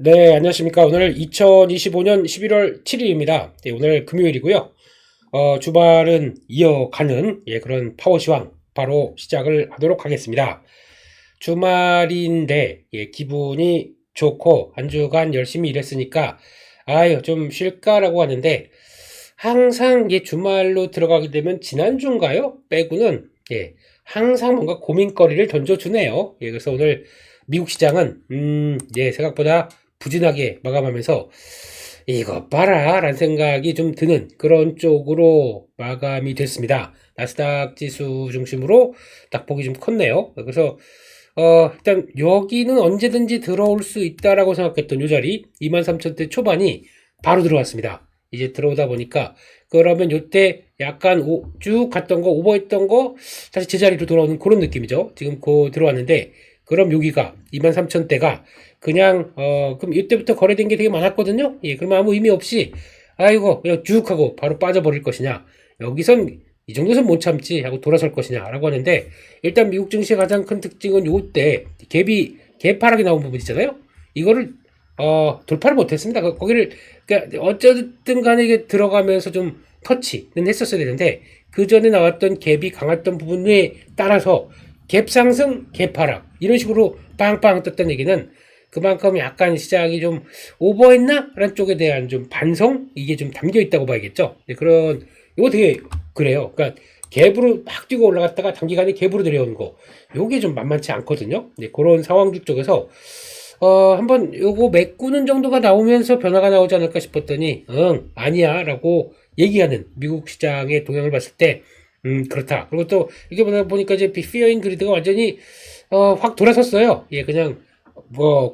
네, 안녕하십니까. 오늘 2025년 11월 7일입니다. 네, 오늘 금요일이고요. 주말은 이어가는 그런 파워시황 바로 시작을 하도록 하겠습니다. 주말인데 기분이 좋고 한 주간 열심히 일했으니까 아유 좀 쉴까라고 하는데 항상 주말로 들어가게 되면 지난주인가요? 빼고는 항상 뭔가 고민거리를 던져주네요. 그래서 오늘 미국 시장은 생각보다 부진하게 마감하면서 이것 봐라 라는 생각이 좀 드는 그런 쪽으로 마감이 됐습니다. 나스닥 지수 중심으로 딱 보기 좀 컸네요. 그래서 일단 여기는 언제든지 들어올 수 있다라고 생각했던 요 자리 23,000대 초반이 바로 들어왔습니다. 이제 들어오다 보니까 그러면 요때 약간 쭉 갔던 거 오버했던 거 다시 제자리로 돌아오는 그런 느낌이죠. 지금 들어왔는데 그럼 여기가 23,000대가 그냥 그럼 이때부터 거래된 게 되게 많았거든요. 그러면 아무 의미 없이 아이고 그냥 쭉 하고 바로 빠져버릴 것이냐, 여기선 이 정도선 못 참지 하고 돌아설 것이냐라고 하는데, 일단 미국 증시의 가장 큰 특징은 요때 갭이 개파락이 나온 부분 있잖아요. 이거를 돌파를 못했습니다. 거기를 그러니까 어쨌든 간에 이게 들어가면서 좀 터치는 했었어야 되는데 그 전에 나왔던 갭이 강했던 부분에 따라서 갭 상승, 갭 하락 이런 식으로 빵빵 떴던 얘기는 그만큼 약간 시장이 좀 오버했나? 라는 쪽에 대한 좀 반성? 이게 좀 담겨 있다고 봐야겠죠. 이거 되게 그래요. 그러니까 갭으로 막 뛰고 올라갔다가 단기간에 갭으로 내려오는 거. 요게 좀 만만치 않거든요. 그런 상황들 쪽에서 한번 요거 메꾸는 정도가 나오면서 변화가 나오지 않을까 싶었더니, 아니야. 라고 얘기하는 미국 시장의 동향을 봤을 때, 그렇다. 그리고 또, 이게 보니까 이제 피어인 그리드가 완전히, 확 돌아섰어요. 그냥,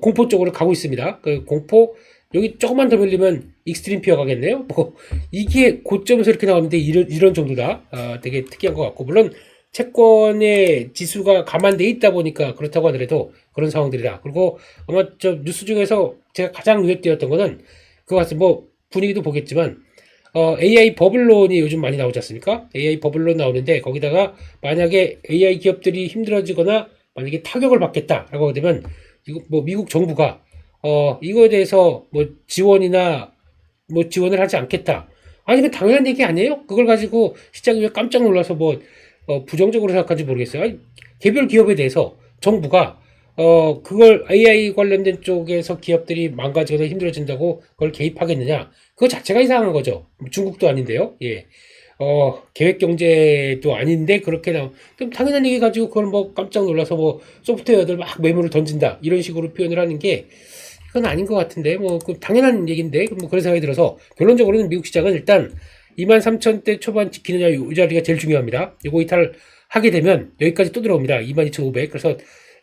공포 쪽으로 가고 있습니다. 그 공포, 여기 조금만 더 밀리면 익스트림 피어 가겠네요. 이게 고점에서 이렇게 나왔는데 이런 정도다. 되게 특이한 것 같고, 물론, 채권의 지수가 감안돼 있다 보니까 그렇다고 하더라도 그런 상황들이다. 그리고 아마 저 뉴스 중에서 제가 가장 눈에 띄었던 거는 그거 같은 분위기도 보겠지만 AI 버블론이 요즘 많이 나오지 않습니까? AI 버블론 나오는데 거기다가 만약에 AI 기업들이 힘들어지거나 만약에 타격을 받겠다라고 되면 이거 미국 정부가 이거에 대해서 지원이나 지원을 하지 않겠다. 아니, 그 당연한 얘기 아니에요? 그걸 가지고 시장이 왜 깜짝 놀라서 부정적으로 생각하는지 모르겠어요. 아니, 개별 기업에 대해서 정부가 그걸 AI 관련된 쪽에서 기업들이 망가지거나 힘들어진다고 그걸 개입하겠느냐? 그거 자체가 이상한 거죠. 중국도 아닌데요. 계획 경제도 아닌데 그렇게 그럼 당연한 얘기 가지고 그걸 깜짝 놀라서 소프트웨어들 막 매물을 던진다 이런 식으로 표현을 하는 게 그건 아닌 것 같은데 그 당연한 얘기인데 그런 생각이 들어서 결론적으로는 미국 시장은 일단 23,000대 초반 지키느냐 이 자리가 제일 중요합니다. 이거 이탈하게 되면 여기까지 또 들어옵니다. 22,500. 그래서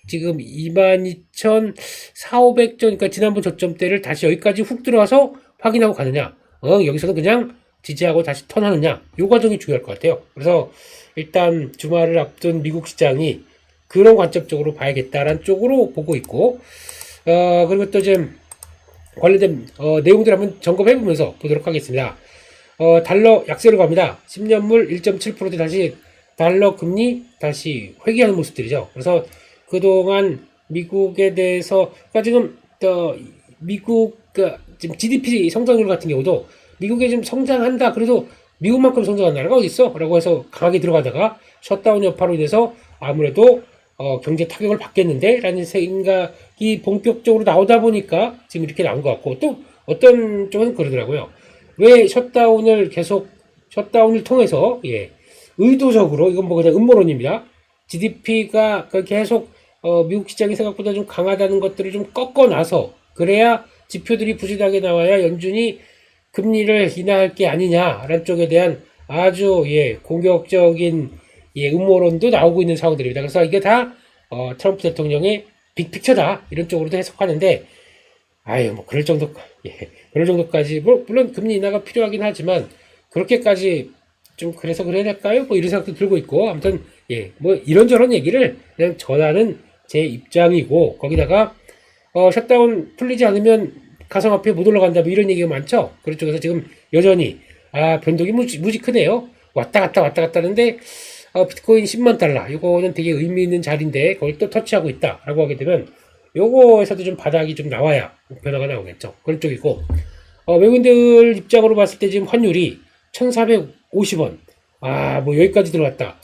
지금 22,400전, 그러니까 지난번 저점대를 다시 여기까지 훅 들어와서 확인하고 가느냐, 여기서는 그냥 지지하고 다시 턴하느냐, 요 과정이 중요할 것 같아요. 그래서 일단 주말을 앞둔 미국 시장이 그런 관점적으로 봐야겠다라는 쪽으로 보고 있고, 그리고 또 좀 관련된 내용들 한번 점검해보면서 보도록 하겠습니다. 달러 약세로 갑니다. 10년물 1.7%대 다시 달러 금리 다시 회귀하는 모습들이죠. 그래서 그동안 미국에 대해서, 그러니까 지금 미국 지금 GDP 성장률 같은 경우도 미국에 지금 성장한다. 그래도 미국만큼 성장하는 나라가 어디 있어? 라고 해서 강하게 들어가다가 셧다운 여파로 인해서 아무래도 경제 타격을 받겠는데 라는 생각이 본격적으로 나오다 보니까 지금 이렇게 나온 것 같고, 또 어떤 쪽은 그러더라고요. 왜 셧다운을 통해서 의도적으로, 이건 그냥 음모론입니다. GDP가 계속 미국 시장이 생각보다 좀 강하다는 것들을 좀 꺾어놔서 그래야 지표들이 부진하게 나와야 연준이 금리를 인하할 게 아니냐라는 쪽에 대한 아주 공격적인 음모론도 나오고 있는 상황들입니다. 그래서 이게 다 트럼프 대통령의 빅픽처다 이런 쪽으로도 해석하는데, 아유 그럴 정도 그럴 정도까지 물론 금리 인하가 필요하긴 하지만 그렇게까지 좀 그래서 그래야 될까요? 이런 생각도 들고 있고, 아무튼 이런저런 얘기를 그냥 전하는 제 입장이고, 거기다가 셧다운 풀리지 않으면 가상화폐 못 올라간다 이런 얘기가 많죠. 그런 쪽에서 지금 여전히 변동이 무지 크네요. 왔다 갔다 하는데 비트코인 10만 달러 이거는 되게 의미 있는 자리인데 그걸 또 터치하고 있다라고 하게 되면 요거에서도 좀 바닥이 좀 나와야 변화가 나오겠죠. 그런 쪽이고, 외국인들 입장으로 봤을 때 지금 환율이 1450원. 뭐 여기까지 들어갔다.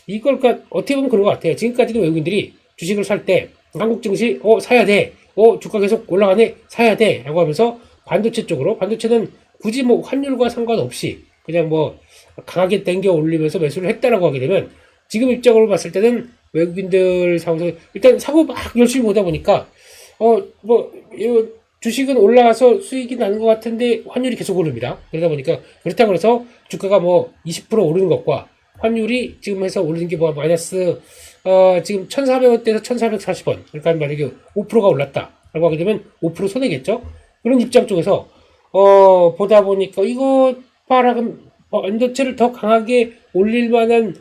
이걸, 어떻게 보면 그런 것 같아요. 지금까지도 외국인들이 주식을 살 때, 한국 증시, 사야 돼. 주가 계속 올라가네. 사야 돼. 라고 하면서 반도체 쪽으로, 반도체는 굳이 뭐 환율과 상관없이 그냥 뭐 강하게 땡겨 올리면서 매수를 했다라고 하게 되면 지금 입장으로 봤을 때는 외국인들 상황에서 일단 사고 막 열심히 보다 보니까 주식은 올라와서 수익이 나는 것 같은데 환율이 계속 오릅니다. 그러다 보니까 그렇다고 해서 주가가 뭐 20% 오르는 것과 환율이 지금 해서 오르는 게 뭐 마이너스 지금 1,400원대에서 1,440원 그러니까 만약에 5%가 올랐다라고 하게 되면 5% 손해겠죠. 그런 입장 쪽에서 보다 보니까 이거 봐라 그럼 반도체를 더 강하게 올릴 만한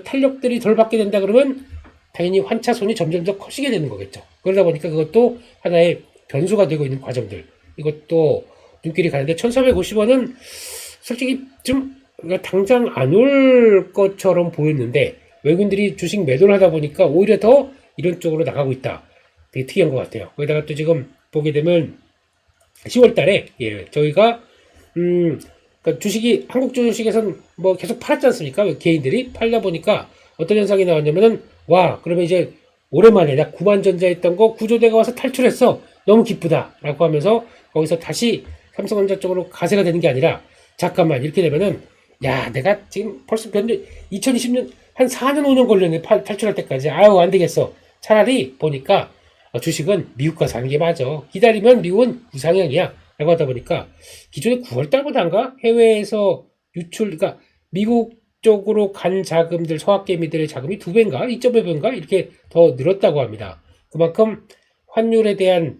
탄력들이 덜 받게 된다 그러면 당연히 환차손이 점점 더 커지게 되는 거겠죠. 그러다 보니까 그것도 하나의 변수가 되고 있는 과정들. 이것도 눈길이 가는데 1,450원은 솔직히 좀 당장 안 올 것처럼 보였는데 외국인들이 주식 매도를 하다 보니까 오히려 더 이런 쪽으로 나가고 있다. 되게 특이한 것 같아요. 거기다가 또 지금 보게 되면 10월 달에 저희가 그러니까 주식이 한국 주식에서는 뭐 계속 팔았지 않습니까? 개인들이 팔다 보니까 어떤 현상이 나왔냐면은 그러면 이제 오랜만에 나 구만전자 했던 거 구조대가 와서 탈출했어. 너무 기쁘다라고 하면서 거기서 다시 삼성전자 쪽으로 가세가 되는 게 아니라 잠깐만 이렇게 되면은 내가 지금 벌써 2020년 한 4년 5년 걸렸네 탈출할 때까지 안 되겠어. 차라리 보니까 주식은 미국 가서 하는 게 맞아. 기다리면 미국은 우상향이야. 라고 하다 보니까 기존에 9월 달보다인가 해외에서 유출, 그러니까 미국 쪽으로 간 자금들, 서학개미들의 자금이 2배인가 2.5배인가 이렇게 더 늘었다고 합니다. 그만큼 환율에 대한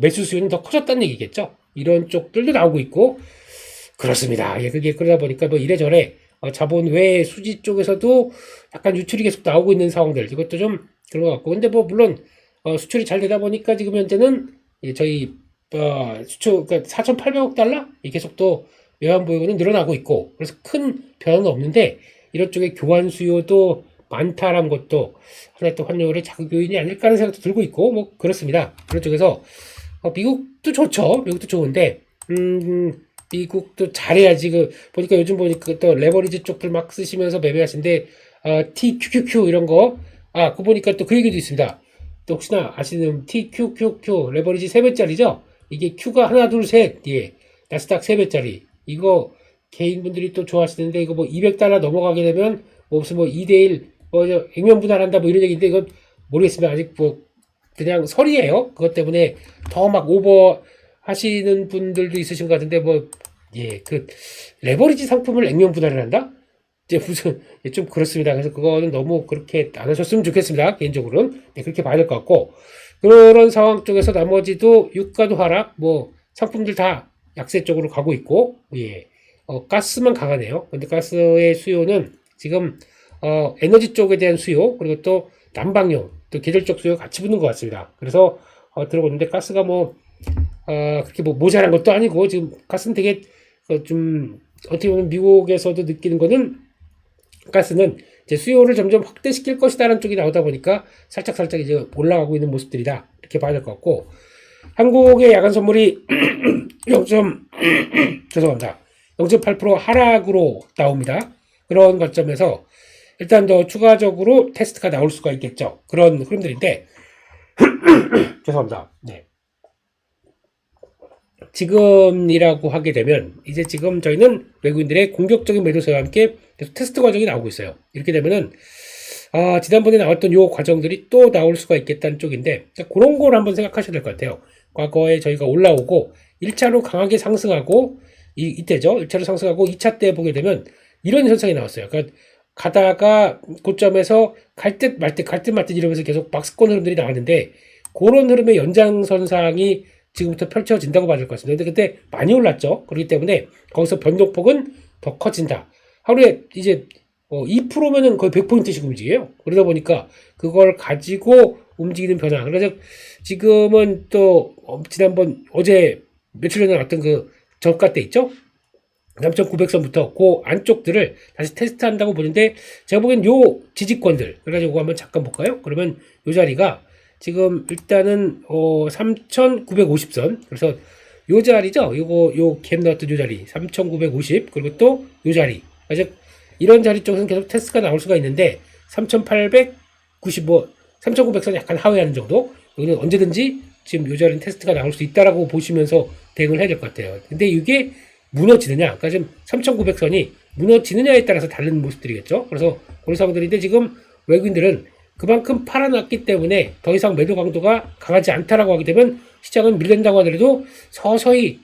매수 수요는 더 커졌다는 얘기겠죠. 이런 쪽들도 나오고 있고 그렇습니다. 그게 그러다 보니까 뭐 이래저래 자본 외 수지 쪽에서도 약간 유출이 계속 나오고 있는 상황들 이것도 좀 그런 것 같고 근데 뭐 물론 수출이 잘 되다 보니까 지금 현재는 저희 수출 그러니까 4,800억 달러 계속 또 외환 보유고는 늘어나고 있고 그래서 큰 변화는 없는데 이런 쪽에 교환 수요도 많다라는 것도 하나의 또 환율의 자극 요인이 아닐까 하는 생각도 들고 있고 뭐 그렇습니다. 그런 쪽에서 미국도 좋죠. 미국도 좋은데 미국도 잘해야지. 보니까 요즘 보니까 또 레버리지 쪽들 막 쓰시면서 매매하시는데 TQQQ 이런 거 그거 보니까 또 그 얘기도 있습니다. 또 혹시나 아시는 TQQQ 레버리지 3배짜리죠? 이게 Q가 하나, 둘, 셋, 나스닥 3배짜리. 이거 개인분들이 또 좋아하시는데, 이거 뭐 200달러 넘어가게 되면, 무슨 2대1, 액면 분할한다, 뭐 이런 얘기인데, 이건 모르겠습니다. 아직 그냥 설이에요. 그것 때문에 더 막 오버 하시는 분들도 있으신 것 같은데, 레버리지 상품을 액면 분할을 한다? 이제 좀 그렇습니다. 그래서 그거는 너무 그렇게 안 하셨으면 좋겠습니다. 개인적으로는. 그렇게 봐야 될 것 같고. 그런 상황 쪽에서 나머지도 유가도 하락, 상품들 다 약세 쪽으로 가고 있고, 가스만 강하네요. 근데 가스의 수요는 지금, 에너지 쪽에 대한 수요, 그리고 또 난방용, 또 계절적 수요 같이 붙는 것 같습니다. 그래서, 들어보는데 가스가 그렇게 모자란 것도 아니고, 지금 가스는 되게, 어떻게 보면 미국에서도 느끼는 거는 가스는 이제 수요를 점점 확대시킬 것이다라는 쪽이 나오다 보니까 살짝 이제 올라가고 있는 모습들이다. 이렇게 봐야 될 것 같고, 한국의 야간 선물이 0.8% 하락으로 나옵니다. 그런 관점에서 일단 더 추가적으로 테스트가 나올 수가 있겠죠. 그런 흐름들인데, 죄송합니다. 지금이라고 하게 되면 이제 지금 저희는 외국인들의 공격적인 매도세와 함께 계속 테스트 과정이 나오고 있어요. 이렇게 되면은 지난번에 나왔던 요 과정들이 또 나올 수가 있겠다는 쪽인데 그런 걸 한번 생각하셔야 될 것 같아요. 과거에 저희가 올라오고 1차로 강하게 상승하고 이때죠. 1차로 상승하고 2차 때 보게 되면 이런 현상이 나왔어요. 그러니까 가다가 고점에서 갈 듯 말 듯 이러면서 계속 박스권 흐름들이 나왔는데 그런 흐름의 연장선상이 지금부터 펼쳐진다고 봐야 될 것 같습니다. 근데 그때 많이 올랐죠. 그렇기 때문에 거기서 변동폭은 더 커진다. 하루에 이제 2%면은 거의 100포인트씩 움직여요. 그러다 보니까 그걸 가지고 움직이는 변화. 그래서 지금은 또 지난번 어제 며칠 전에 나왔던 그 저가 때 있죠. 3,900선부터 그 안쪽들을 다시 테스트한다고 보는데 제가 보기엔 요 지지권들 그래가지고 한번 잠깐 볼까요? 그러면 요 자리가 지금 일단은 3,950선. 그래서 요 자리죠. 요거 요 갭 나왔던 요 자리 3,950 그리고 또 요 자리. 즉 이런 자리 쪽에서는 계속 테스트가 나올 수가 있는데 3,895, 3,900선 약간 하회하는 정도. 여기는 언제든지 지금 요 자리는 테스트가 나올 수 있다라고 보시면서 대응을 해야 될 것 같아요. 근데 이게 무너지느냐, 그러니까 지금 3,900선이 무너지느냐에 따라서 다른 모습들이겠죠. 그래서 그런 상황들인데 지금 외국인들은 그만큼 팔아놨기 때문에 더 이상 매도 강도가 강하지 않다라고 하게 되면 시장은 밀린다고 하더라도 서서히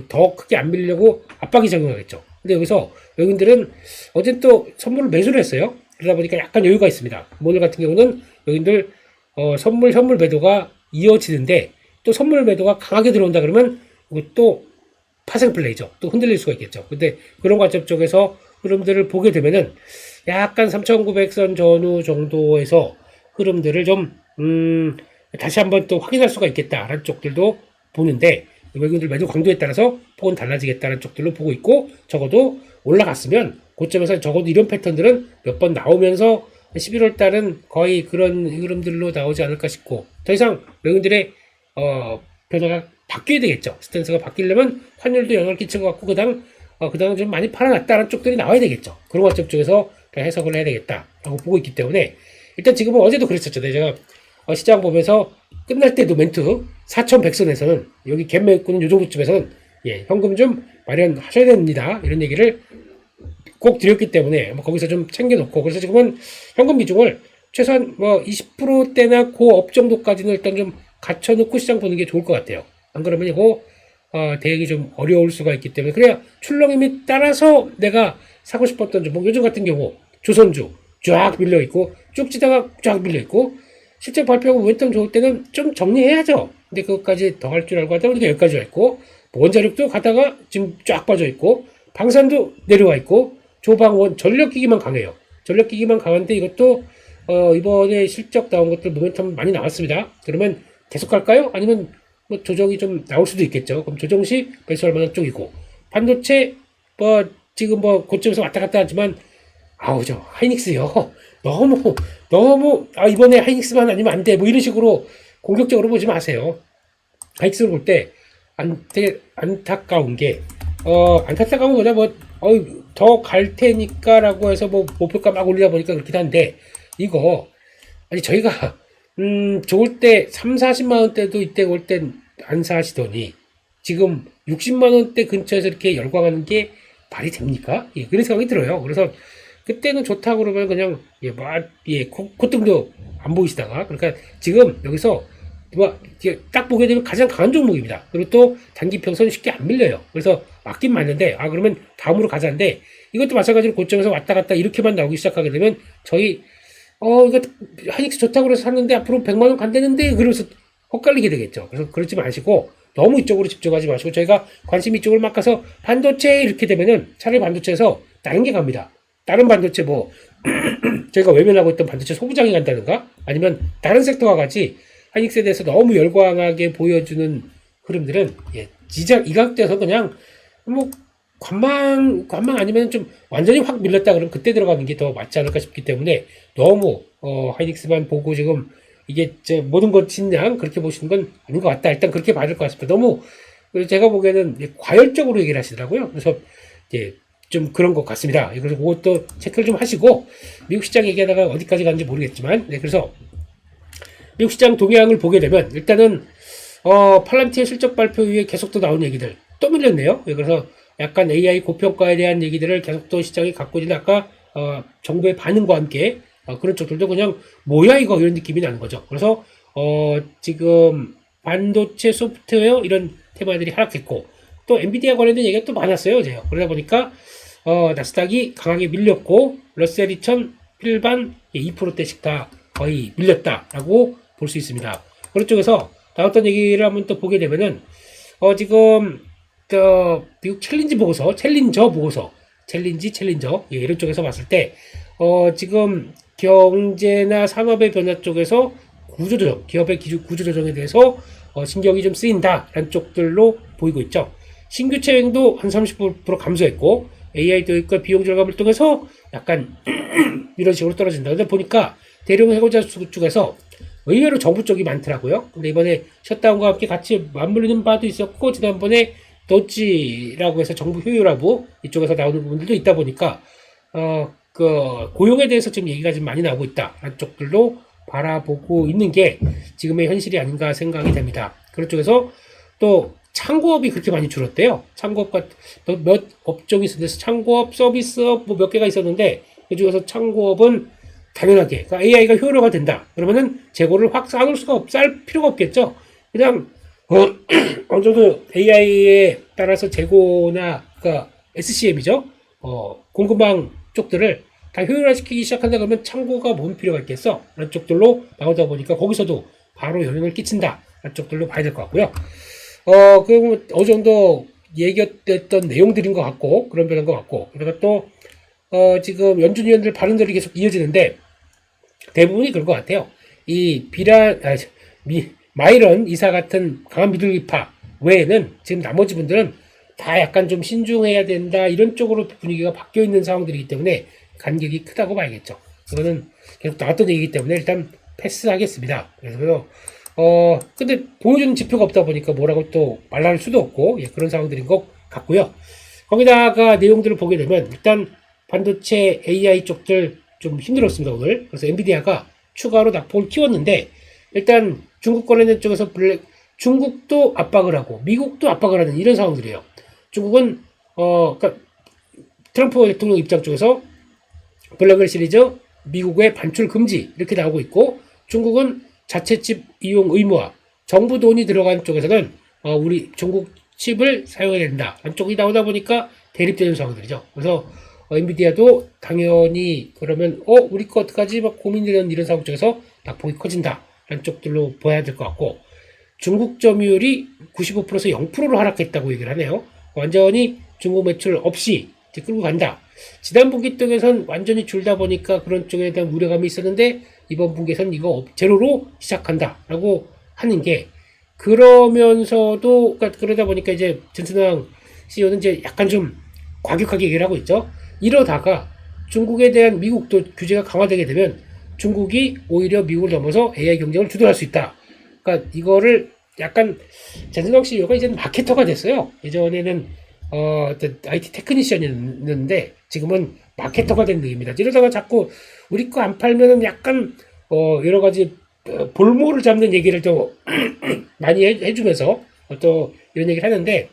더 크게 안 밀려고 압박이 작용하겠죠. 근데 여기서 외국인들은 어제 또 선물을 매수를 했어요. 그러다 보니까 약간 여유가 있습니다. 오늘 같은 경우는 외국인들 선물 매도가 이어지는데 또 선물 매도가 강하게 들어온다 그러면 이것도 파생 플레이죠. 또 흔들릴 수가 있겠죠. 근데 그런 관점 쪽에서 흐름들을 보게 되면은 약간 3,900선 전후 정도에서 흐름들을 좀 다시 한번 또 확인할 수가 있겠다라는 쪽들도 보는데 외국인들 매도 강도에 따라서 폭은 달라지겠다는 쪽들로 보고 있고 적어도 올라갔으면 고점에서 적어도 이런 패턴들은 몇 번 나오면서 11월 달은 거의 그런 흐름들로 나오지 않을까 싶고 더 이상 외국인들의 변화가 바뀌어야 되겠죠. 스탠스가 바뀌려면 환율도 영향을 끼친 것 같고 그다음 좀 많이 팔아놨다는 쪽들이 나와야 되겠죠. 그런 관점 쪽에서 해석을 해야 되겠다라고 보고 있기 때문에 일단 지금은 어제도 그랬었죠. 제가 시장 보면서 끝날 때도 멘트 4,100선에서는 여기 갭 메꾸는 요 정도쯤에서는 현금 좀 마련하셔야 됩니다. 이런 얘기를 꼭 드렸기 때문에 거기서 좀 챙겨놓고 그래서 지금은 현금 비중을 최소한 20%대나 그 업 정도까지는 일단 좀 갖춰놓고 시장 보는 게 좋을 것 같아요. 안 그러면 이거 대응이 좀 어려울 수가 있기 때문에 그래야 출렁임에 따라서 내가 사고 싶었던 종목 요즘 같은 경우 조선주 쫙 밀려있고 쭉 치다가 쫙 밀려있고 실제 발표하고 모멘텀 좋을 때는 좀 정리해야죠. 근데 그것까지 더 할 줄 알고 하다 보니까 여기까지 와 있고 원자력도 가다가 지금 쫙 빠져 있고 방산도 내려와 있고 조방원 전력기기만 강해요. 전력기기만 강한데 이것도 이번에 실적 나온 것들 모멘텀 많이 나왔습니다. 그러면 계속 갈까요? 아니면 조정이 좀 나올 수도 있겠죠. 그럼 조정 시 매수할 만한 쪽이고 반도체 지금 고점에서 왔다 갔다 하지만 저 하이닉스요. 너무 이번에 하이닉스만 아니면 안 돼. 이런 식으로 공격적으로 보지 마세요. 하이닉스를 볼 때 되게 안타까운 게 안타까운 거냐 더 갈 테니까라고 해서 목표가 막 올리다 보니까 그렇긴 한데 이거 아니 저희가 좋을 때 3, 40만 원대도 이때 올 땐 안 사시더니 지금 60만 원대 근처에서 이렇게 열광하는 게 말이 됩니까? 그런 생각이 들어요. 그래서 그때는 좋다고 그러면 그냥 콧등도 안 보이시다가 그러니까 지금 여기서 딱 보게 되면 가장 강한 종목입니다. 그리고 또 단기 평선이 쉽게 안 밀려요. 그래서 맞긴 맞는데 그러면 다음으로 가자인데 이것도 마찬가지로 고점에서 왔다 갔다 이렇게만 나오기 시작하게 되면 저희 이거 하이닉스 좋다고 해서 샀는데 앞으로 100만 원 간다는데 그러면서 헛갈리게 되겠죠. 그래서 그러지 마시고 너무 이쪽으로 집중하지 마시고 저희가 관심 이쪽을 막 가서 반도체 이렇게 되면은 차라리 반도체에서 다른 게 갑니다. 다른 반도체 저희가 외면하고 있던 반도체 소부장이 간다든가 아니면 다른 섹터와 같이 하이닉스에 대해서 너무 열광하게 보여주는 흐름들은 이 가격대에서 그냥 관망 아니면 좀 완전히 확 밀렸다 그러면 그때 들어가는 게 더 맞지 않을까 싶기 때문에 너무 하이닉스만 보고 지금 이게 모든 것 진양 그렇게 보시는 건 아닌 것 같다. 일단 그렇게 봐야 될 것 같습니다. 너무 제가 보기에는 과열적으로 얘기를 하시더라고요. 그래서 좀 그런 것 같습니다. 그래서 그것도 체크를 좀 하시고 미국 시장 얘기하다가 어디까지 가는지 모르겠지만 그래서 미국 시장 동향을 보게 되면 일단은 팔란티의 실적 발표 이후에 계속 또 나온 얘기들 또 밀렸네요. 그래서 약간 AI 고평가에 대한 얘기들을 계속 또 시장이 갖고 있는 아까 정부의 반응과 함께 그런 쪽들도 그냥 뭐야 이거 이런 느낌이 나는 거죠. 그래서 지금 반도체 소프트웨어 이런 테마들이 하락했고 또 엔비디아 관련된 얘기가 또 많았어요. 그러다 보니까 나스닥이 강하게 밀렸고 러셀 2000 필반 2%대씩 다 거의 밀렸다라고 볼 수 있습니다. 그런 쪽에서 나왔던 얘기를 한번 또 보게 되면은 지금 미국 챌린저 보고서 이런 쪽에서 봤을 때 지금 경제나 산업의 변화 쪽에서 구조조정, 기업의 구조조정에 대해서 신경이 좀 쓰인다라는 쪽들로 보이고 있죠. 신규 채용도 한 30% 감소했고 AI 도입과 비용 절감을 통해서 약간 이런 식으로 떨어진다. 근데 보니까 대량 해고자 쪽에서 의외로 정부 쪽이 많더라고요. 근데 이번에 셧다운과 함께 같이 맞물리는 바도 있었고, 지난번에 도지라고 해서 정부 효율화부 이쪽에서 나오는 부분들도 있다 보니까, 고용에 대해서 지금 얘기가 좀 많이 나오고 있다. 라는 쪽들로 바라보고 있는 게 지금의 현실이 아닌가 생각이 됩니다. 그런 쪽에서 또 창고업이 그렇게 많이 줄었대요. 창고업과 몇 업종이 있었는데, 창고업, 서비스업 뭐 몇 개가 있었는데, 그 중에서 창고업은 당연하게, 그러니까 AI가 효율화가 된다. 그러면은 재고를 확 쌓아놓을 쌓을 필요가 없겠죠. 그냥, 어느 정도 AI에 따라서 재고나, 그러니까 SCM이죠. 공급망 쪽들을 다 효율화시키기 시작한다 그러면 창고가 뭔 필요가 있겠어? 그런 쪽들로 나오다 보니까 거기서도 바로 영향을 끼친다. 그런 쪽들로 봐야 될 것 같고요. 그리고 어느 정도 얘기했던 내용들인 것 같고, 그런 변화인 것 같고, 그리고 또, 지금 연준 위원들 발언들이 계속 이어지는데, 대부분이 그런 것 같아요. 마이런 이사 같은 강한 미들기파 외에는 지금 나머지 분들은 다 약간 좀 신중해야 된다, 이런 쪽으로 분위기가 바뀌어 있는 상황들이기 때문에 간격이 크다고 봐야겠죠. 그거는 계속 나왔던 얘기이기 때문에 일단 패스하겠습니다. 그래서, 근데 보여주는 지표가 없다 보니까 뭐라고 또 말할 수도 없고, 예, 그런 상황들인 것 같고요. 거기다가 내용들을 보게 되면 일단 반도체 AI 쪽들 좀 힘들었습니다, 오늘. 그래서 엔비디아가 추가로 낙폭을 키웠는데, 일단 중국 관련된 쪽에서 중국도 압박을 하고 미국도 압박을 하는 이런 상황들이에요. 중국은 그러니까 트럼프 대통령 입장 쪽에서 블랙웰 시리즈 미국의 반출 금지 이렇게 나오고 있고, 중국은 자체 칩 이용 의무화, 정부 돈이 들어간 쪽에서는 우리 중국 칩을 사용해야 된다. 한쪽이 나오다 보니까 대립되는 상황들이죠. 그래서 엔비디아도 당연히 그러면 우리 거 어떡하지 막 고민되는 이런 상황 쪽에서 낙폭이 커진다. 라는 쪽들로 봐야 될 것 같고, 중국 점유율이 95%에서 0%로 하락했다고 얘기를 하네요. 완전히 중국 매출 없이 이제 끌고 간다. 지난 분기 쪽에선 완전히 줄다 보니까 그런 쪽에 대한 우려감이 있었는데, 이번 분기에선 이거 제로로 시작한다라고 하는 게, 그러면서도 그러다 보니까 이제 전순왕 CEO는 이제 약간 좀 과격하게 얘기를 하고 있죠. 이러다가 중국에 대한 미국도 규제가 강화되게 되면 중국이 오히려 미국을 넘어서 AI 경쟁을 주도할 수 있다. 그러니까 이거를 약간 전순왕 CEO가 이제는 마케터가 됐어요. 예전에는 IT 테크니션이었는데 지금은 마케터가 된 느낌입니다. 이러다가 자꾸 우리 거 안 팔면은 약간 여러 가지 볼모를 잡는 얘기를 또 많이 해주면서 또 이런 얘기를 하는데,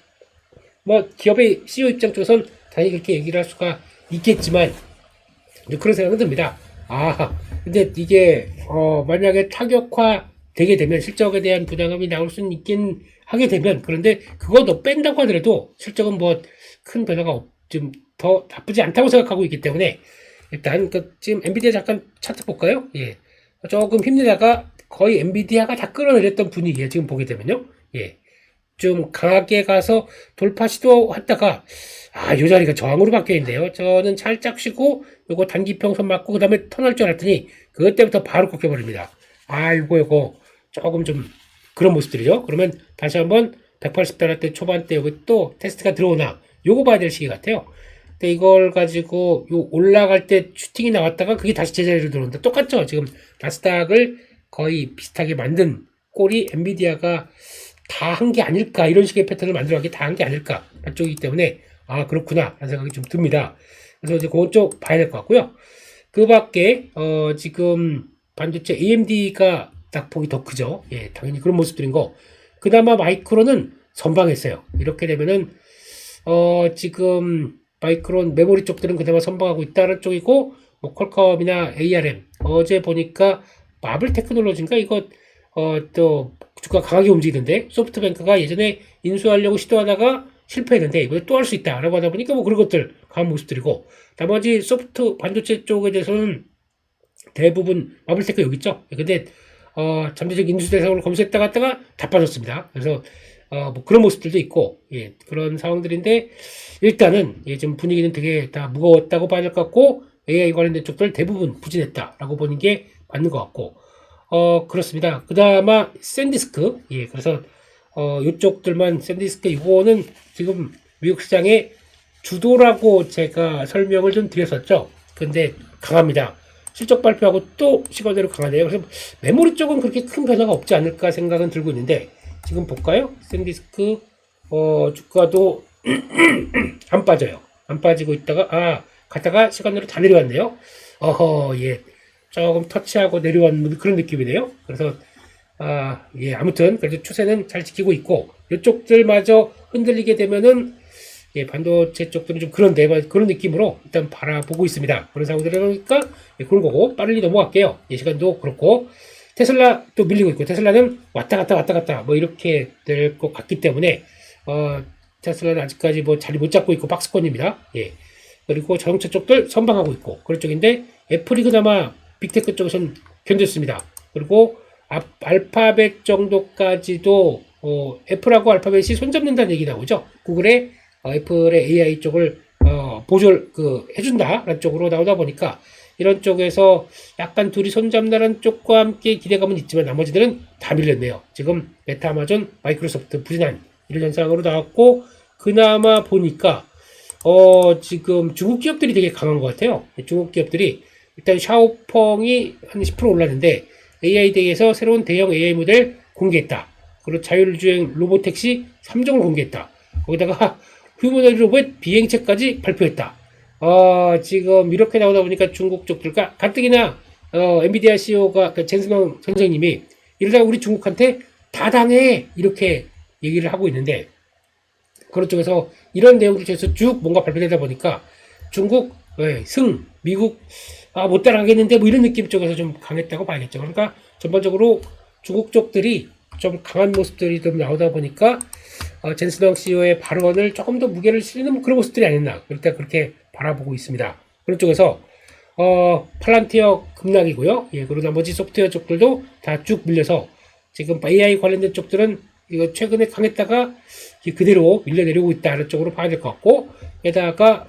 뭐 기업의 CEO 입장 쪽에선 당연히 그렇게 얘기를 할 수가 있겠지만 그런 생각은 듭니다. 근데 이게 만약에 타격화 되게 되면 실적에 대한 부담감이 나올 수는 있긴 하게 되면, 그런데 그거 뺀다고 하더라도 실적은 뭐 큰 변화가 좀 더 나쁘지 않다고 생각하고 있기 때문에 일단 지금 엔비디아 잠깐 차트 볼까요? 예, 조금 힘내다가 거의 엔비디아가 다 끌어내렸던 분위기예요. 지금 보게 되면요. 예, 좀 강하게 가서 돌파 시도했다가 요 자리가 저항으로 바뀌어 있는데요. 저는 살짝 쉬고 요거 단기 평선 맞고 그 다음에 턴할 줄 알았더니 그때부터 바로 꺾여버립니다. 요거 조금 좀 그런 모습들이죠. 그러면 다시 한번 180달러대 초반대 여기 또 테스트가 들어오나 요거 봐야 될 시기 같아요. 근데 이걸 가지고 요 올라갈 때 슈팅이 나왔다가 그게 다시 제자리로 들어온다. 똑같죠. 지금 나스닥을 거의 비슷하게 만든 꼴이 엔비디아가 다 한 게 아닐까, 이런 식의 패턴을 만들어간 게 다 한 게 아닐까 쪽이기 때문에 그렇구나 라는 생각이 좀 듭니다. 그래서 이제 그건 쪽 봐야 될 것 같고요. 그 밖에 지금 반도체 AMD가 낙폭이 더 크죠. 예, 당연히 그런 모습들인 거. 그나마 마이크론은 선방했어요. 이렇게 되면은 지금 마이크론 메모리 쪽들은 그나마 선방하고 있다는 쪽이고, 뭐 퀄컴이나 ARM 어제 보니까 마블 테크놀로지인가 이거 또 주가 강하게 움직이던데, 소프트뱅크가 예전에 인수하려고 시도하다가 실패했는데 이번에 또 할 수 있다라고 하다 보니까 뭐 그런 것들 강한 모습들이고, 나머지 소프트 반도체 쪽에 대해서는 대부분 마블테크 여기 있죠. 근데 잠재적 인수 대상으로 검색했다 갔다가 다 빠졌습니다. 그래서 뭐 그런 모습들도 있고, 예, 그런 상황들인데 일단은 좀 분위기는 되게 다 무거웠다고 봐야 될 것 같고, AI 관련된 쪽들 대부분 부진했다라고 보는 게 맞는 것 같고, 그렇습니다. 그다음에 샌디스크, 예, 그래서 이쪽들만 샌디스크 이거는 지금 미국 시장의 주도라고 제가 설명을 좀 드렸었죠. 근데 강합니다. 실적 발표하고 또 시간대로 강하네요. 그래서 메모리 쪽은 그렇게 큰 변화가 없지 않을까 생각은 들고 있는데 지금 볼까요? 샌디스크 주가도 안 빠져요. 안 빠지고 있다가 갔다가 시간으로 다 내려왔네요. 예. 조금 터치하고 내려온 그런 느낌이네요. 그래서 예, 아무튼 그래도 추세는 잘 지키고 있고 이쪽들마저 흔들리게 되면은 예, 반도체 쪽들은 좀 그런데 그런 느낌으로 일단 바라보고 있습니다. 그런 상황들을 보니까 예, 그런 거고 빨리 넘어갈게요. 예, 시간도 그렇고 테슬라 또 밀리고 있고 테슬라는 왔다 갔다 뭐 이렇게 될 것 같기 때문에 테슬라는 아직까지 뭐 자리 못 잡고 있고 박스권입니다. 예. 그리고 자동차 쪽들 선방하고 있고 그런 쪽인데 애플이 그나마 빅테크 쪽에서는 견뎠습니다. 그리고 알파벳 정도까지도 애플하고 알파벳이 손잡는다는 얘기 나오죠. 구글의 애플의 AI 쪽을 보조를 해준다라는 쪽으로 나오다 보니까 이런 쪽에서 약간 둘이 손잡는다는 쪽과 함께 기대감은 있지만 나머지들은 다 밀렸네요. 지금 메타, 아마존, 마이크로소프트 부진한 이런 현상으로 나왔고 그나마 보니까 지금 중국 기업들이 되게 강한 것 같아요. 중국 기업들이 일단 샤오펑이 한 10% 올랐는데 AI 대회에서 새로운 대형 AI 모델 공개했다. 그리고 자율주행 로보택시 3종을 공개했다. 거기다가 휴머노이드 로봇 비행체까지 발표했다. 지금 이렇게 나오다 보니까 중국 쪽들과 가뜩이나 엔비디아 CEO가 젠스망 선생님이 이러다가 우리 중국한테 다 당해 이렇게 얘기를 하고 있는데 그런 쪽에서 이런 내용들 중에서 쭉 뭔가 발표되다 보니까 중국 승 미국 못 따라가겠는데 뭐 이런 느낌 쪽에서 좀 강했다고 봐야겠죠. 그러니까 전반적으로 중국 쪽들이 좀 강한 모습들이 좀 나오다 보니까 젠스망 CEO의 발언을 조금 더 무게를 실는 그런 모습들이 아니었나 일단 그렇게 바라보고 있습니다. 그런 쪽에서 팔란티어 급락이고요. 예, 그리고 나머지 소프트웨어 쪽들도 다 쭉 밀려서 지금 AI 관련된 쪽들은 이거 최근에 강했다가 그대로 밀려내려고 있다는 쪽으로 봐야 될 것 같고 게다가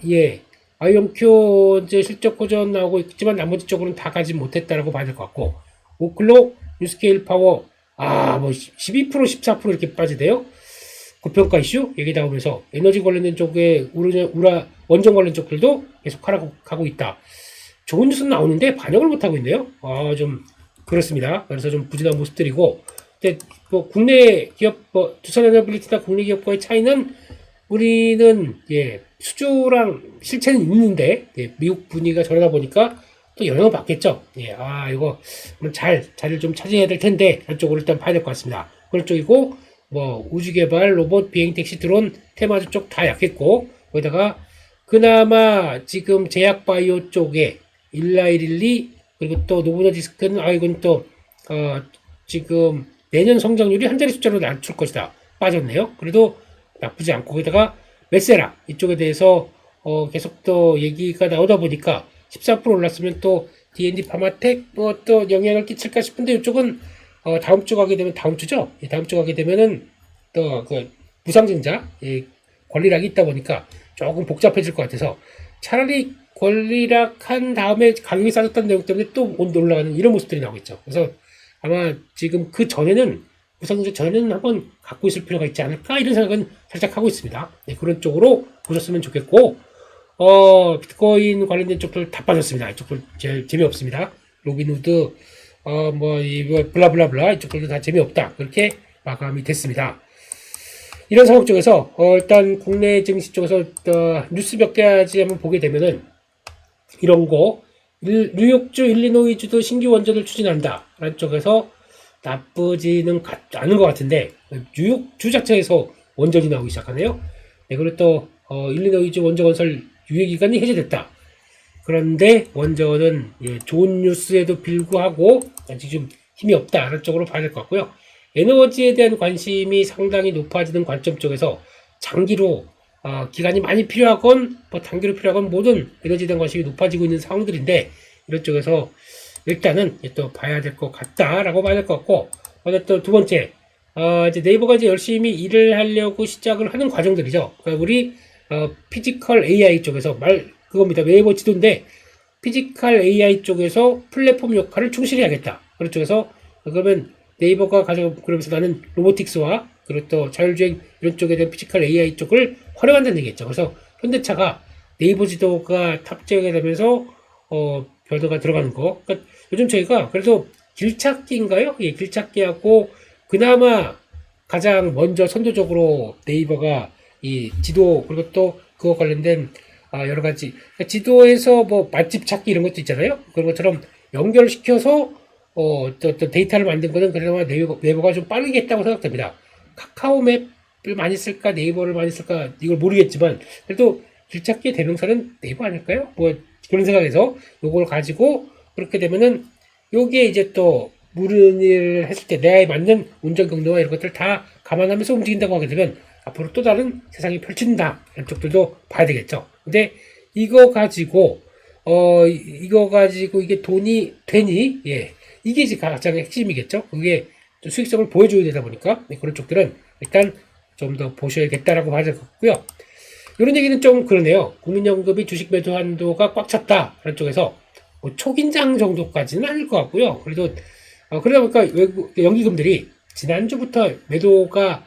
아이온큐 이제 실적 호전 나오고 있지만 나머지 쪽으로는 다 가지 못했다라고 봐야 될 것 같고 오클로 뉴스케일 파워 뭐 12% 14% 이렇게 빠지대요. 고평가 이슈 얘기 나오면서 에너지 관련된 쪽에 우라 원전 관련 쪽들도 계속 하락하고 있다. 좋은 뉴스는 나오는데 반영을 못하고 있네요. 좀 그렇습니다. 그래서 좀 부진한 모습들이고 근데 뭐 국내 기업 두산에너빌리티나 국내 기업과의 차이는 우리는 수주랑 실체는 있는데 미국 분위기가 저러다 보니까 또 영향을 받겠죠. 이거 자리를 좀 차지해야 될 텐데 그쪽으로 일단 봐야 될 것 같습니다. 그런 쪽이고 뭐 우주개발, 로봇, 비행택시, 드론, 테마주 쪽 다 약했고 거기다가 그나마 지금 제약바이오 쪽에 일라이릴리 그리고 또 노보노디스크는 이건 또 지금 내년 성장률이 한 자리 숫자로 낮출 것이다. 빠졌네요. 그래도 나쁘지 않고 거기다가 메세라 이쪽에 대해서 계속 또 얘기가 나오다 보니까 14% 올랐으면 또 D&D 파마텍 뭐 또 영향을 끼칠까 싶은데 이쪽은 다음 주 가게 되면 다음 주죠. 다음 주 가게 되면은 또 그 무상증자 권리락이 있다 보니까 조금 복잡해질 것 같아서 차라리 권리락한 다음에 가격이 싸졌다는 내용 때문에 또 올라가는 이런 모습들이 나오겠죠. 그래서 아마 지금 그 전에는 무상증자 전에는 한번 갖고 있을 필요가 있지 않을까 이런 생각은 살짝 하고 있습니다. 그런 쪽으로 보셨으면 좋겠고 비트코인 관련된 쪽들 다 빠졌습니다. 이쪽들 제일 재미없습니다. 로빈후드 블라블라블라 이쪽들도 다 재미없다. 그렇게 마감이 됐습니다. 이런 상황 쪽에서 일단 국내 증시 쪽에서 뉴스 몇 가지 한번 보게 되면은 이런 거 뉴욕주, 일리노이주도 신규 원전을 추진한다 라는 쪽에서 나쁘지는 않은 것 같은데 뉴욕주 자체에서 원전이 나오기 시작하네요. 그리고 또 일리노이주 원전 건설 유예기간이 해제됐다. 그런데 원전은 좋은 뉴스에도 불구하고 아직 좀 힘이 없다라는 쪽으로 봐야 될 것 같고요. 에너지에 대한 관심이 상당히 높아지는 관점 쪽에서 장기로 기간이 많이 필요하건 뭐 단기로 필요하건 모든 에너지에 대한 관심이 높아지고 있는 상황들인데 이런 쪽에서 일단은 또 봐야 될 것 같다라고 봐야 될 것 같고 또 두 번째 이제 네이버가 이제 열심히 일을 하려고 시작을 하는 과정들이죠. 그러니까 우리 피지컬 AI 쪽에서 그겁니다. 네이버 지도인데 피지컬 AI 쪽에서 플랫폼 역할을 충실히 하겠다. 그런 쪽에서 그러면 네이버가 그러면서 나는 로보틱스와 그리고 또 자율주행 이런 쪽에 대한 피지컬 AI 쪽을 활용한다는 얘기겠죠. 그래서 현대차가 네이버 지도가 탑재가 되면서 변화가 들어가는 거. 그러니까 요즘 저희가 그래도 길찾기인가요? 예, 길찾기하고 그나마 가장 먼저 선도적으로 네이버가 이 지도 그리고 또 그거 관련된 여러 가지 그러니까 지도에서 뭐 맛집 찾기 이런 것도 있잖아요. 그런 것처럼 연결시켜서 또 데이터를 만든 거는 그나마 네이버가 좀 빠르겠다고 생각됩니다. 카카오맵을 많이 쓸까 네이버를 많이 쓸까 이걸 모르겠지만 그래도 길찾기의 대명사는 네이버 아닐까요? 뭐 그런 생각에서 요걸 가지고 그렇게 되면은 요게 이제 또 무슨 일을 했을 때 내에 맞는 운전 경로와 이런 것들 다 감안하면서 움직인다고 하게 되면 앞으로 또 다른 세상이 펼친다 이런 쪽들도 봐야 되겠죠. 근데 이거 가지고 이게 돈이 되니 예 이게 이제 가장 핵심이겠죠. 그게 좀 수익성을 보여줘야 되다 보니까 네, 그런 쪽들은 일단 좀 더 보셔야겠다라고 봐야 될 것 같고요. 이런 얘기는 좀 그러네요. 국민연금이 주식 매도 한도가 꽉 찼다. 그런 쪽에서 뭐 초긴장 정도까지는 아닐 것 같고요. 그래도 그러다 보니까 외국 연기금들이 지난주부터 매도가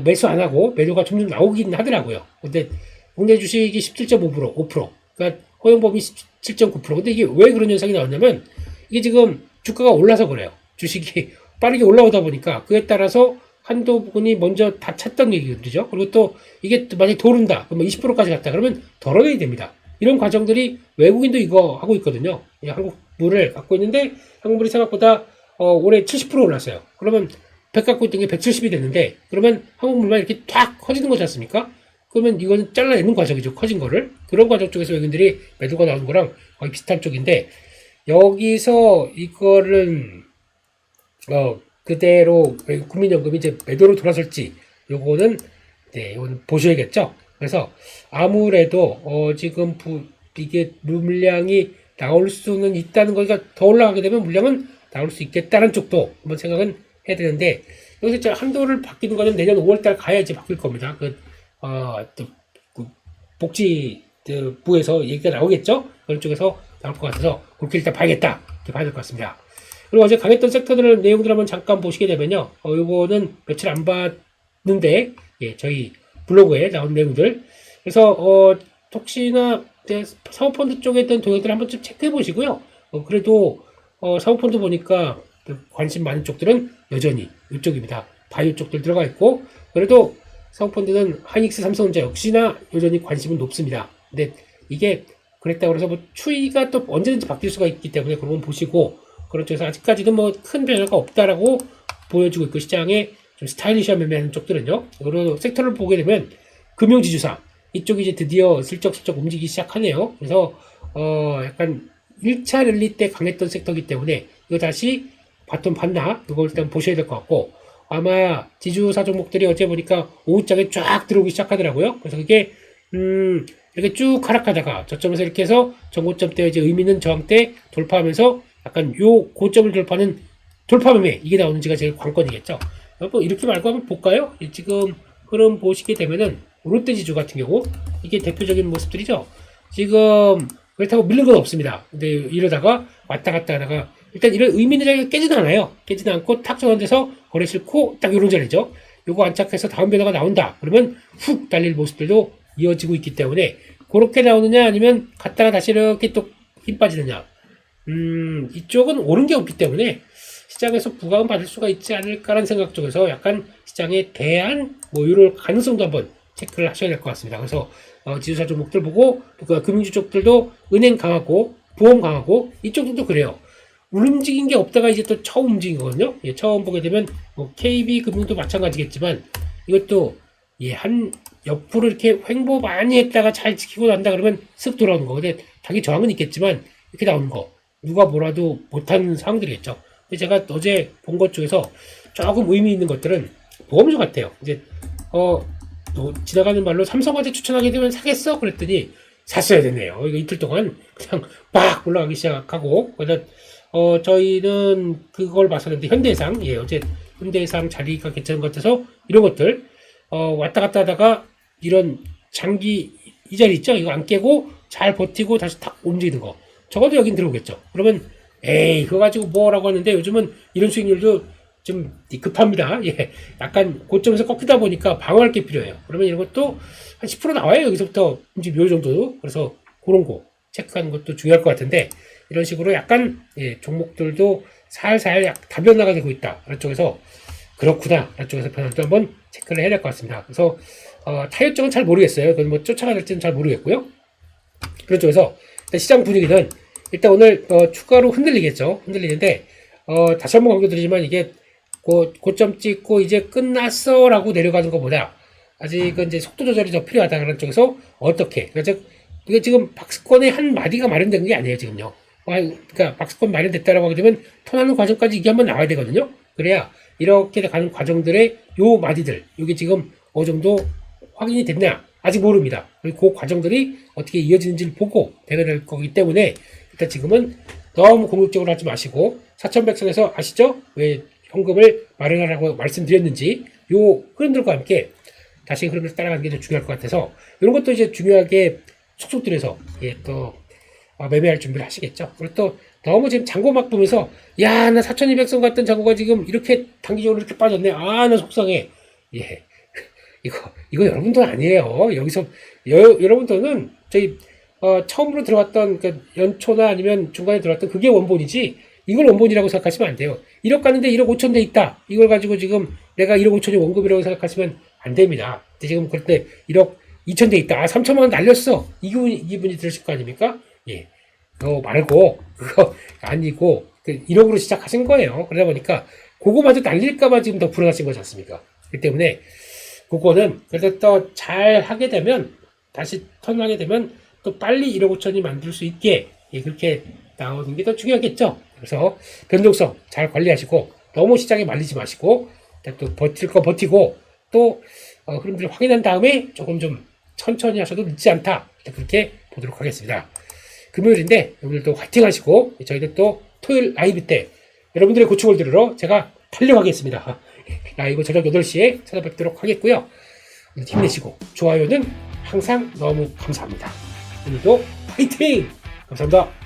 매수 안 하고 매도가 점점 나오긴 하더라고요. 근데 국내 주식이 17.5%, 5%, 그러니까 허용범위 17.9%. 근데 이게 왜 그런 현상이 나왔냐면 이게 지금 주가가 올라서 그래요. 주식이 빠르게 올라오다 보니까 그에 따라서 한도 부분이 먼저 다 찼던 얘기거든요. 그리고 또 이게 만약에 더 오른다. 그러면 20%까지 갔다. 그러면 덜어내야 됩니다. 이런 과정들이 외국인도 이거 하고 있거든요. 한국물을 갖고 있는데 한국물이 생각보다 올해 70% 올랐어요. 그러면 100 갖고 있던 게 170이 됐는데 그러면 한국물만 이렇게 탁 커지는 거지 않습니까? 그러면 이거는 잘라내는 과정이죠. 커진 거를. 그런 과정 쪽에서 외국인들이 매도가 나오는 거랑 거의 비슷한 쪽인데 여기서 이거는 그대로 국민연금이 이제 매도로 돌아설지 요거는 네, 이건 보셔야겠죠. 그래서 아무래도 지금 이게 물량이 나올 수는 있다는 거니까 더 올라가게 되면 물량은 나올 수 있겠다는 쪽도 한번 생각은 해야 되는데 여기서 이제 한도를 바뀌는 거는 내년 5월달 가야지 바뀔 겁니다. 또 복지 부에서 얘기가 나오겠죠. 그런 쪽에서 나올 것 같아서 그렇게 일단 봐야겠다 이렇게 봐야 될 것 같습니다. 그리고 어제 강했던 섹터들 내용들 한번 잠깐 보시게 되면요. 요거는 며칠 안 봤는데, 예, 저희 블로그에 나온 내용들. 그래서, 혹시나 사모펀드 쪽에 있던 동영들 한번 좀 체크해 보시고요. 그래도, 사모펀드 보니까 관심 많은 쪽들은 여전히 이쪽입니다. 바이오 쪽들 들어가 있고, 그래도 사모펀드는 하이닉스, 삼성전자 역시나 여전히 관심은 높습니다. 근데 이게 그랬다고 해서 뭐 추이가 또 언제든지 바뀔 수가 있기 때문에 그런 건 보시고, 그런 쪽에서 아직까지는 뭐 큰 변화가 없다라고 보여주고 있고 시장에 좀 스타일리시한 매매하는 쪽들은요. 여러 섹터를 보게 되면 금융지주사 이쪽이 이제 드디어 슬쩍슬쩍 움직이기 시작하네요. 그래서 약간 1차 랠리 때 강했던 섹터이기 때문에 이거 다시 바톤 봤나? 이걸 일단 보셔야 될 것 같고 아마 지주사 종목들이 어제 보니까 오후장에 쫙 들어오기 시작하더라고요. 그래서 그게 이렇게 쭉 하락하다가 저점에서 이렇게 해서 전고점 때 이제 의미 있는 저항 때 돌파하면서 약간 요 고점을 돌파하는 돌파 매매 이게 나오는지가 제일 관건이겠죠. 뭐 이렇게 말고 한번 볼까요? 지금 흐름 보시게 되면은 롯데지주 같은 경우 이게 대표적인 모습들이죠. 지금 그렇다고 밀린 건 없습니다. 근데 이러다가 왔다 갔다 하다가 일단 이런 의미 있는 자리가 깨지는 않아요. 깨지는 않고 탁 전환돼서 거래 싫고 딱 이런 자리죠. 요거 안착해서 다음 변화가 나온다. 그러면 훅 달릴 모습들도 이어지고 있기 때문에 그렇게 나오느냐 아니면 갔다가 다시 이렇게 또 힘 빠지느냐. 이쪽은 옳은 게 없기 때문에 시장에서 부각은 받을 수가 있지 않을까라는 생각 쪽에서 약간 시장에 대한 뭐 이럴 가능성도 한번 체크를 하셔야 될 것 같습니다. 그래서 지주사 종목들 보고 그 금융주 쪽들도 은행 강하고 보험 강하고 이쪽도 그래요. 움직인 게 없다가 이제 또 처음 움직인 거거든요. 예, 처음 보게 되면 뭐 KB금융도 마찬가지겠지만 이것도 예, 한 옆으로 이렇게 횡보 많이 했다가 잘 지키고 난다 그러면 쓱 돌아오는 거. 근데 당연히 저항은 있겠지만 이렇게 나오는 거 누가 뭐라도 못하는 상황들이겠죠. 근데 제가 어제 본 것 중에서 조금 의미 있는 것들은 보험주 같아요. 이제 또 지나가는 말로 삼성화재 추천하게 되면 사겠어? 그랬더니 샀어야 되네요. 이거 이틀 동안 그냥 막 올라가기 시작하고 그래서 저희는 그걸 봤었는데 현대해상 예 어제 현대해상 자리가 괜찮은 것 같아서 이런 것들 왔다 갔다 하다가 이런 장기 이 자리 있죠? 이거 안 깨고 잘 버티고 다시 탁 움직이는 거. 적어도 여긴 들어오겠죠. 그러면 에이 그거 가지고 뭐라고 하는데 요즘은 이런 수익률도 좀 급합니다. 예, 약간 고점에서 꺾이다 보니까 방어할 게 필요해요. 그러면 이런 것도 한 10% 나와요. 여기서부터 이제 요 정도. 그래서 그런 거 체크하는 것도 중요할 것 같은데 이런 식으로 약간 종목들도 살살 다변화가 되고 있다. 라는 쪽에서 그렇구나. 라는 쪽에서 변화도 한번 체크를 해야 될 것 같습니다. 그래서 타이어 쪽은 잘 모르겠어요. 그건 뭐 쫓아가 될지는 잘 모르겠고요. 그런 쪽에서 시장 분위기는 일단 오늘 추가로 흔들리겠죠. 흔들리는데 다시 한번 강조드리지만 이게 고점 찍고 이제 끝났어 라고 내려가는 것보다 아직은 이제 속도 조절이 더 필요하다는 쪽에서 어떻게 그러니까 이게 지금 박스권의 한 마디가 마련된 게 아니에요 지금요. 그러니까 박스권 마련됐다라고 하게 되면 턴하는 과정까지 이게 한번 나와야 되거든요. 그래야 이렇게 가는 과정들의 요 마디들 이게 지금 어느 정도 확인이 됐냐 아직 모릅니다. 그리고 그 과정들이 어떻게 이어지는지를 보고 되게 될 거기 때문에 일단 지금은 너무 공격적으로 하지 마시고 4100선에서 아시죠? 왜 현금을 마련하라고 말씀드렸는지 요 흐름들과 함께 다시 흐름을 따라가는 게 좀 중요할 것 같아서 이런 것도 이제 중요하게 속속 들여서 또 매매할 준비를 하시겠죠. 그리고 또 너무 지금 잔고 막 보면서 야 나 4200선 같던 잔고가 지금 이렇게 단기적으로 이렇게 빠졌네. 아 나 속상해. 이거 여러분 돈 아니에요. 여기서 여러분 돈은 저희 처음으로 들어왔던 그러니까 연초나 아니면 중간에 들어왔던 그게 원본이지 이걸 원본이라고 생각하시면 안 돼요. 1억 가는데 1억 5천 돼 있다. 이걸 가지고 지금 내가 1억 5천이 원금이라고 생각하시면 안 됩니다. 지금 그럴 때 1억 2천 돼 있다. 3천만 원 날렸어. 이분이 들으실 거 아닙니까? 그거 말고 그거 아니고 1억으로 시작하신 거예요. 그러다 보니까 그거마저 날릴까봐 지금 더 불안하신 거지 않습니까? 그렇기 때문에 그거는 그래도 또 잘 하게 되면 다시 턴하게 되면 또 빨리 1억 5천이 만들 수 있게 그렇게 나오는 게 더 중요하겠죠. 그래서 변동성 잘 관리하시고 너무 시장에 말리지 마시고 또 버틸 거 버티고 또 흐름들을 확인한 다음에 조금 좀 천천히 하셔도 늦지 않다. 그렇게 보도록 하겠습니다. 금요일인데 오늘도 화이팅 하시고 저희는 또 토요일 라이브 때 여러분들의 고충을 들으러 제가 달려가겠습니다. 라이브 저녁 8시에 찾아뵙도록 하겠고요. 힘내시고 좋아요는 항상 너무 감사합니다. 오늘도 화이팅! 감사합니다.